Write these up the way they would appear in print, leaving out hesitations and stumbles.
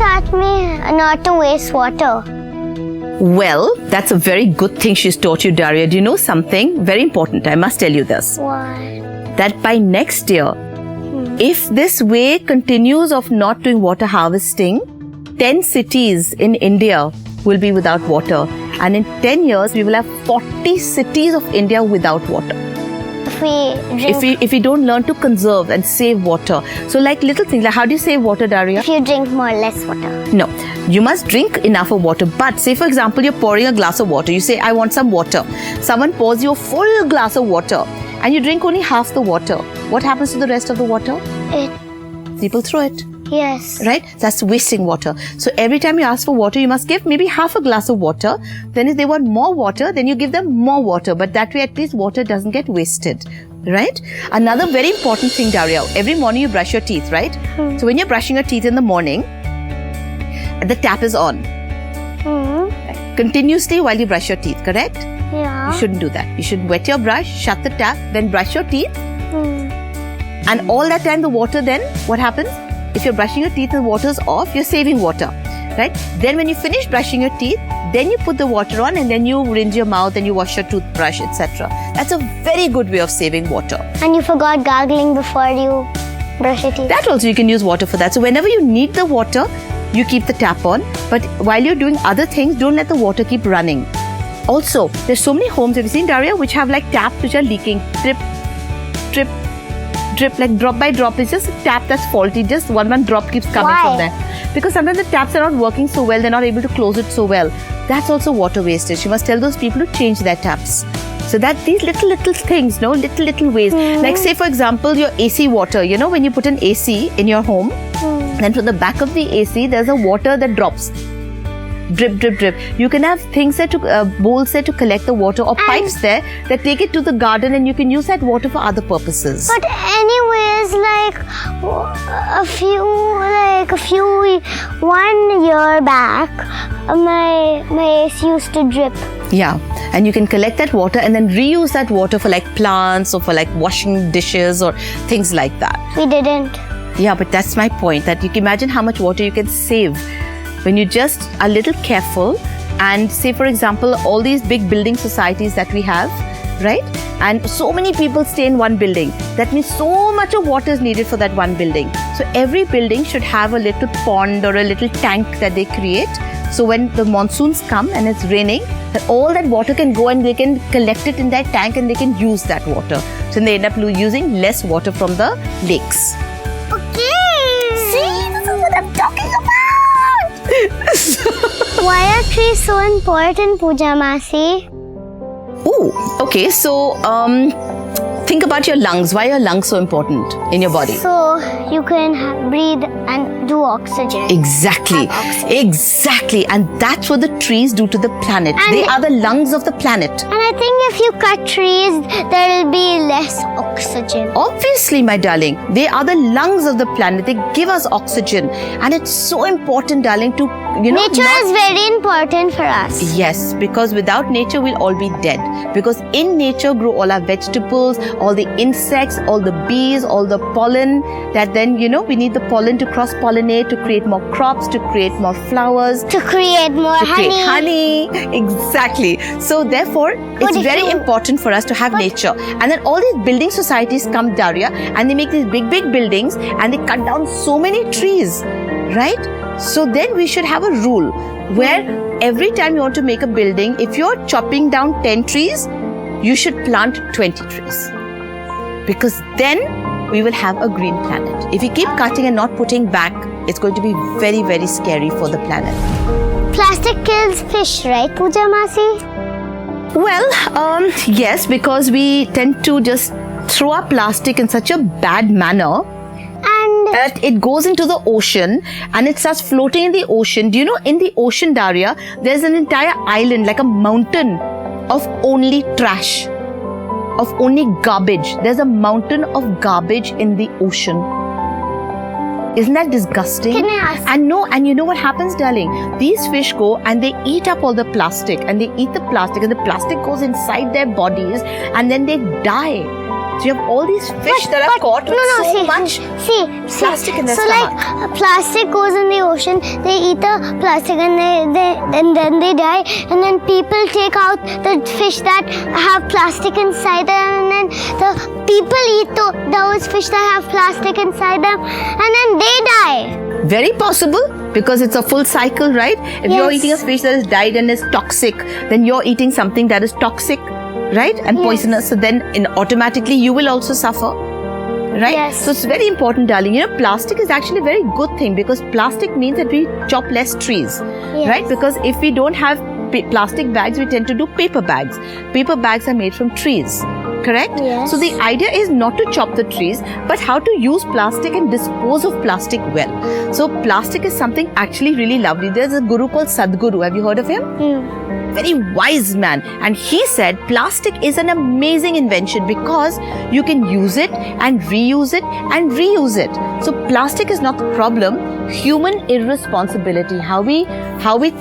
taught me not to waste water. Well, that's a very good thing she's taught you, Daria. Do you know something very important? I must tell you this. What? That by next year, if this way continues of not doing water harvesting, 10 cities in India will be without water. And in 10 years, we will have 40 cities of India without water. If we don't learn to conserve and save water. So like little things, like how do you save water, Daria? If you drink more or less water. No, you must drink enough of water. But say for example, you're pouring a glass of water. You say, I want some water. Someone pours you a full glass of water and you drink only half the water. What happens to the rest of the water? People throw it. Yes. Right? That's wasting water. So every time you ask for water, you must give maybe half a glass of water. Then if they want more water, then you give them more water. But that way at least water doesn't get wasted. Right? Another very important thing, Daria, every morning you brush your teeth, right? So when you're brushing your teeth in the morning, the tap is on. Continuously while you brush your teeth, correct? Yeah. You shouldn't do that. You should wet your brush, shut the tap, then brush your teeth. And all that time the water then, what happens? If you're brushing your teeth and the water is off, you're saving water, right? Then when you finish brushing your teeth, then you put the water on and then you rinse your mouth and you wash your toothbrush, etc. That's a very good way of saving water. And you forgot gargling before you brush your teeth. That also you can use water for that. So whenever you need the water, you keep the tap on. But while you're doing other things, don't let the water keep running. Also, there's so many homes, have you seen, Daria, which have like taps which are leaking. Drip, drip, drip, like drop by drop. It's just a tap that's faulty. Just one drop keeps coming from there. Because sometimes the taps are not working so well. They're not able to close it so well. That's also water wastage. You must tell those people to change their taps. So that these little things, no, little ways. Like say for example, your AC water, you know, when you put an AC in your home, then to the back of the AC, there's a water that drops. Drip, drip, drip. You can have things there bowls there to collect the water, or pipes there that take it to the garden and you can use that water for other purposes. But anyways, like a few 1 year back, my AC used to drip. Yeah, and you can collect that water and then reuse that water for like plants or for like washing dishes or things like that. We didn't. Yeah, but that's my point, that you can imagine how much water you can save when you just are a little careful. And say for example, all these big building societies that we have, right? And so many people stay in one building. That means so much of water is needed for that one building. So every building should have a little pond or a little tank that they create. So when the monsoons come and it's raining, that all that water can go and they can collect it in that tank and they can use that water. So they end up using less water from the lakes. Okay. See, this is what I'm talking about. Why are trees so important, Pooja Masi? Oh, okay. So, think about your lungs. Why are your lungs so important in your body? So you can breathe and do oxygen. Exactly. Exactly. And that's what the trees do to the planet. They are the lungs of the planet. And I think if you cut trees, there will be less oxygen. Obviously, my darling. They are the lungs of the planet. They give us oxygen. And it's so important, darling, to, nature is very important for us. Yes, because without nature, we'll all be dead. Because in nature grow all our vegetables, all the insects, all the bees, all the pollen, that then, we need the pollen to cross-pollinate, to create more crops, to create more flowers. To create more honey. Exactly. So therefore, it's very important for us to have nature. And then all these building societies come, Daria, and they make these big buildings and they cut down so many trees, right? So then we should have a rule where every time you want to make a building, if you're chopping down 10 trees, you should plant 20 trees. Because then we will have a green planet. If we keep cutting and not putting back, it's going to be very, very scary for the planet. Plastic kills fish, right, Pooja Masi? Well, yes, because we tend to just throw our plastic in such a bad manner that it goes into the ocean and it starts floating in the ocean. Do you know, in the ocean, Daria, there's an entire island, like a mountain of only trash, of only garbage. There's a mountain of garbage in the ocean. Isn't that disgusting? Can I ask? And you know what happens, darling? These fish go and they eat up all the plastic, and they eat the plastic, and the plastic goes inside their bodies and then they die. So you have all these fish that are caught with so much plastic in their stomach. Like plastic goes in the ocean, they eat the plastic and then they die, and then people take out the fish that have plastic inside them, and then the people eat those fish that have plastic inside them, and then they die. Very possible, because it's a full cycle, right? If you're eating a fish that has died and is toxic, then you're eating something that is toxic, right? And poisonous. So then automatically you will also suffer, right? Yes. So it's very important, darling. You know, plastic is actually a very good thing, because plastic means that we chop less trees, right? Because if we don't have plastic bags, we tend to do paper bags. Paper bags are made from trees. Correct? Yes. So the idea is not to chop the trees, but how to use plastic and dispose of plastic well. So plastic is something actually really lovely. There's a guru called Sadhguru. Have you heard of him? Very wise man, and he said plastic is an amazing invention because you can use it and reuse it and reuse it. So plastic is not the problem. Human irresponsibility, how we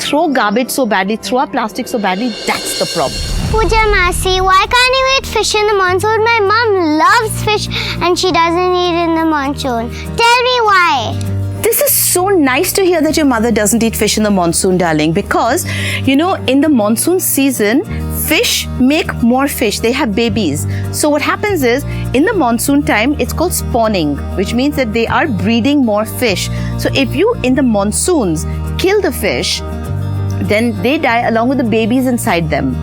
throw garbage so badly, throw our plastic so badly, that's the problem. Pooja Masi, why can't you eat fish in the monsoon? My mom loves fish and she doesn't eat in the monsoon. Tell me why. This is so nice to hear that your mother doesn't eat fish in the monsoon, darling, because, you know, in the monsoon season, fish make more fish. They have babies. So what happens is, in the monsoon time, it's called spawning, which means that they are breeding more fish. So if you, in the monsoons, kill the fish, then they die along with the babies inside them.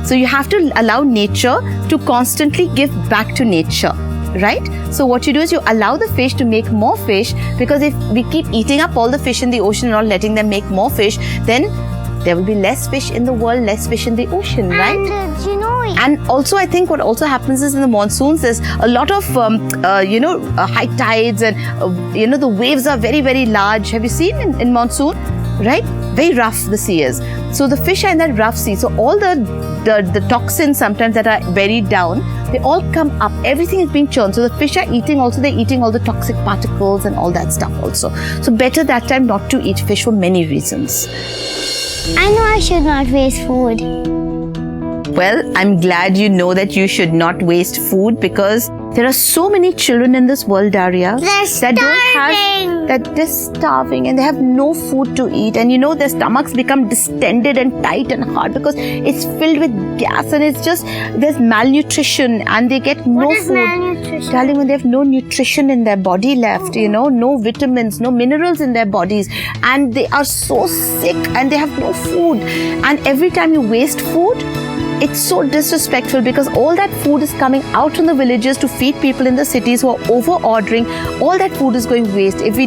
So you have to allow nature to constantly give back to nature. Right? So what you do is you allow the fish to make more fish, because if we keep eating up all the fish in the ocean and not letting them make more fish, then there will be less fish in the world, less fish in the ocean, right? And you know, and also I think what also happens is in the monsoons there's a lot of high tides, and the waves are very, very large. Have you seen in monsoon? Right? Very rough the sea is. So the fish are in that rough sea. So all the toxins sometimes that are buried down, they all come up. Everything is being churned. So the fish are eating also, they're eating all the toxic particles and all that stuff also. So better that time not to eat fish for many reasons. I know I should not waste food. Well, I'm glad you know that you should not waste food, because there are so many children in this world, Daria, They're starving. they're starving and they have no food to eat, and their stomachs become distended and tight and hard because it's filled with gas, and it's just there's malnutrition, and they get no What is food. malnutrition? Darling, when they have no nutrition in their body left, no vitamins, no minerals in their bodies, and they are so sick and they have no food. And every time you waste food, it's so disrespectful, because all that food is coming out from the villages to feed people in the cities who are over-ordering. All that food is going waste. If we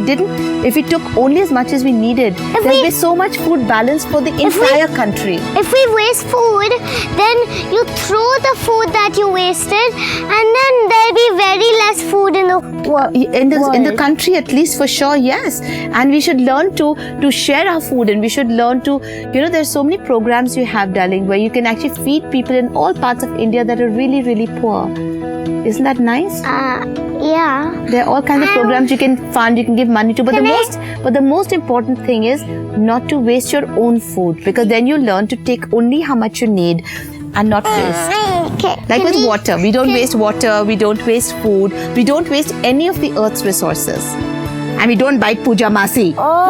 took only as much as we needed, there will be so much food balance for the entire country. If we waste food, then you throw the food that you wasted, and then there'll be very less food in the world. In the country, at least, for sure, yes. And we should learn to share our food, and we should learn to, there's so many programs you have, darling, where you can actually feed people in all parts of India that are really, really poor. Isn't that nice? Yeah. There are all kinds of programs you can fund, you can give money to. But the most important thing is not to waste your own food, because then you learn to take only how much you need and not waste. Okay. Like with water. We don't waste water, we don't waste food, we don't waste any of the earth's resources. And we don't bite Pooja Masi. Oh.